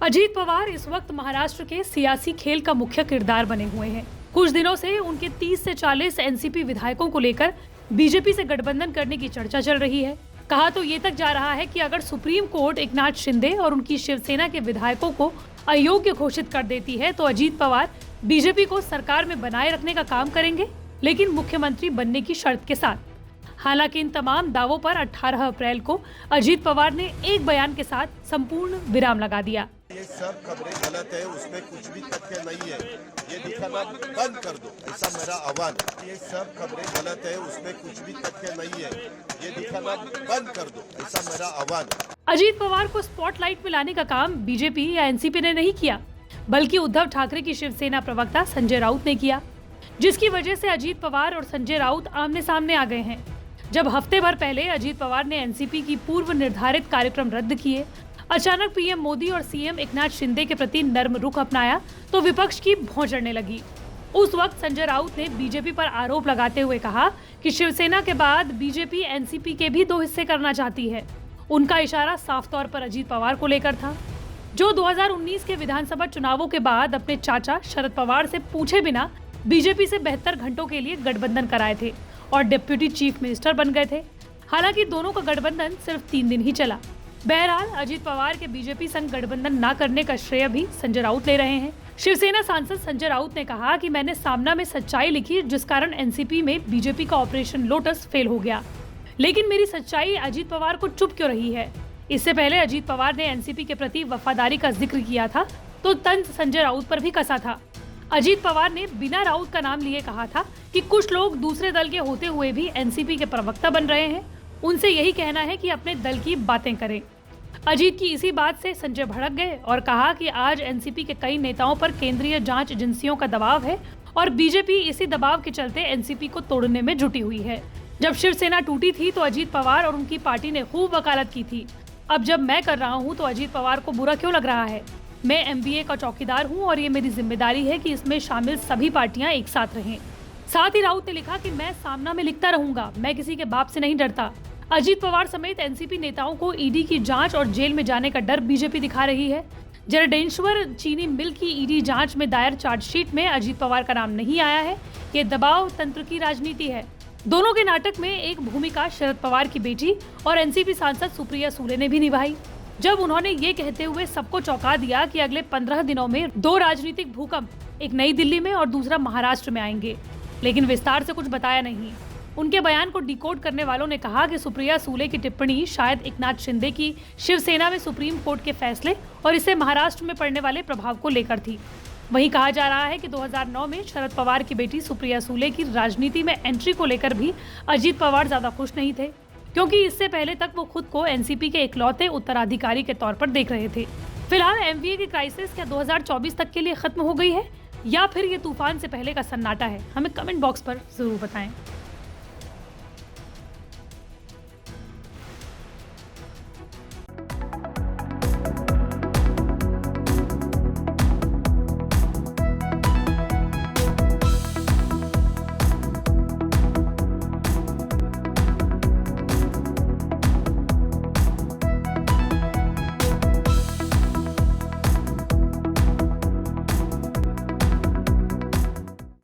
अजीत पवार इस वक्त महाराष्ट्र के सियासी खेल का मुख्य किरदार बने हुए हैं। कुछ दिनों से उनके 30 से 40 एनसीपी विधायकों को लेकर बीजेपी से गठबंधन करने की चर्चा चल रही है। कहा तो ये तक जा रहा है कि अगर सुप्रीम कोर्ट एकनाथ शिंदे और उनकी शिवसेना के विधायकों को अयोग्य घोषित कर देती है तो अजीत पवार बीजेपी को सरकार में बनाए रखने का काम करेंगे, लेकिन मुख्यमंत्री बनने की शर्त के साथ। हालांकि इन तमाम दावों पर 18 अप्रैल को अजीत पवार ने एक बयान के साथ संपूर्ण विराम लगा दिया। ये सब खबरें गलत है, उसमें कुछ भी तथ्य नहीं है, ये दिखाना बंद कर दो, ऐसा मेरा आह्वान। ये सब खबरें गलत है, उसमें कुछ भी तथ्य नहीं है, ये दिखाना बंद कर दो, ऐसा मेरा आह्वान। अजीत पवार को स्पॉटलाइट में लाने का काम बीजेपी या एनसीपी ने नहीं किया, बल्कि उद्धव ठाकरे की शिवसेना प्रवक्ता संजय राउत ने किया, जिसकी वजह से अजीत पवार और संजय राउत आमने सामने आ गए हैं। जब हफ्ते भर पहले अजीत पवार ने एनसीपी की पूर्व निर्धारित कार्यक्रम रद्द किए, अचानक पीएम मोदी और सीएम एकनाथ शिंदे के प्रति नर्म रुख अपनाया तो विपक्ष की भौं चढ़ने लगी। उस वक्त संजय राउत ने बीजेपी पर आरोप लगाते हुए कहा कि शिवसेना के बाद बीजेपी एनसीपी के भी 2 हिस्से करना चाहती है। उनका इशारा साफ तौर पर अजीत पवार को लेकर था, जो 2019 के विधानसभा चुनावों के बाद अपने चाचा शरद पवार से पूछे बिना बीजेपी से 72 घंटों के लिए गठबंधन कराए थे और डिप्टी चीफ मिनिस्टर बन गए थे। हालांकि दोनों का गठबंधन सिर्फ 3 दिन ही चला। बहरहाल अजीत पवार के बीजेपी संग गठबंधन न करने का श्रेय भी संजय राउत ले रहे हैं। शिवसेना सांसद संजय राउत ने कहा कि मैंने सामना में सच्चाई लिखी, जिस कारण एनसीपी में बीजेपी का ऑपरेशन लोटस फेल हो गया, लेकिन मेरी सच्चाई अजीत पवार को चुप क्यों रही है। इससे पहले अजीत पवार ने एनसीपी के प्रति वफादारी का जिक्र किया था तो तंज संजय राउत पर भी कसा था। अजीत पवार ने बिना राउत का नाम लिए कहा था कि कुछ लोग दूसरे दल के होते हुए भी एनसीपी के प्रवक्ता बन रहे हैं, उनसे यही कहना है कि अपने दल की बातें करें। अजीत की इसी बात से संजय भड़क गए और कहा कि आज एनसीपी के कई नेताओं पर केंद्रीय जांच एजेंसियों का दबाव है और बीजेपी इसी दबाव के चलते एनसीपी को तोड़ने में जुटी हुई है। जब शिवसेना टूटी थी तो अजीत पवार और उनकी पार्टी ने खूब वकालत की थी। अब जब मैं कर रहा हूं तो अजीत पवार को बुरा क्यों लग रहा है। मैं एमबीए का चौकीदार हूं और ये मेरी जिम्मेदारी है कि इसमें शामिल सभी पार्टियां एक साथ रहें। साथ ही राउत ने लिखा कि मैं सामना में लिखता रहूंगा, मैं किसी के बाप से नहीं डरता। अजीत पवार समेत एनसीपी नेताओं को ईडी की जांच और जेल में जाने का डर बीजेपी दिखा रही है। जरडेश्वर चीनी मिल की ईडी जांच में दायर चार्जशीट में अजीत पवार का नाम नहीं आया है। ये दबाव तंत्र की राजनीति है। दोनों के नाटक में एक भूमिका शरद पवार की बेटी और एनसीपी सांसद सुप्रिया सूले ने भी निभाई, जब उन्होंने ये कहते हुए सबको चौंका दिया कि अगले 15 दिनों में 2 राजनीतिक भूकंप, एक नई दिल्ली में और दूसरा महाराष्ट्र में आएंगे, लेकिन विस्तार से कुछ बताया नहीं। उनके बयान को डिकोड करने वालों ने कहा कि सुप्रिया सूले की टिप्पणी शायद एकनाथ शिंदे की शिवसेना में सुप्रीम कोर्ट के फैसले और इससे महाराष्ट्र में पड़ने वाले प्रभाव को लेकर थी। वहीं कहा जा रहा है कि 2009 में शरद पवार की बेटी सुप्रिया सूले की राजनीति में एंट्री को लेकर भी अजीत पवार ज्यादा खुश नहीं थे, क्योंकि इससे पहले तक वो खुद को एनसीपी के इकलौते उत्तराधिकारी के तौर पर देख रहे थे। फिलहाल एमवीए की क्राइसिस क्या 2024 तक के लिए खत्म हो गई है या फिर ये तूफान से पहले का सन्नाटा है? हमें कमेंट बॉक्स पर जरूर बताएं।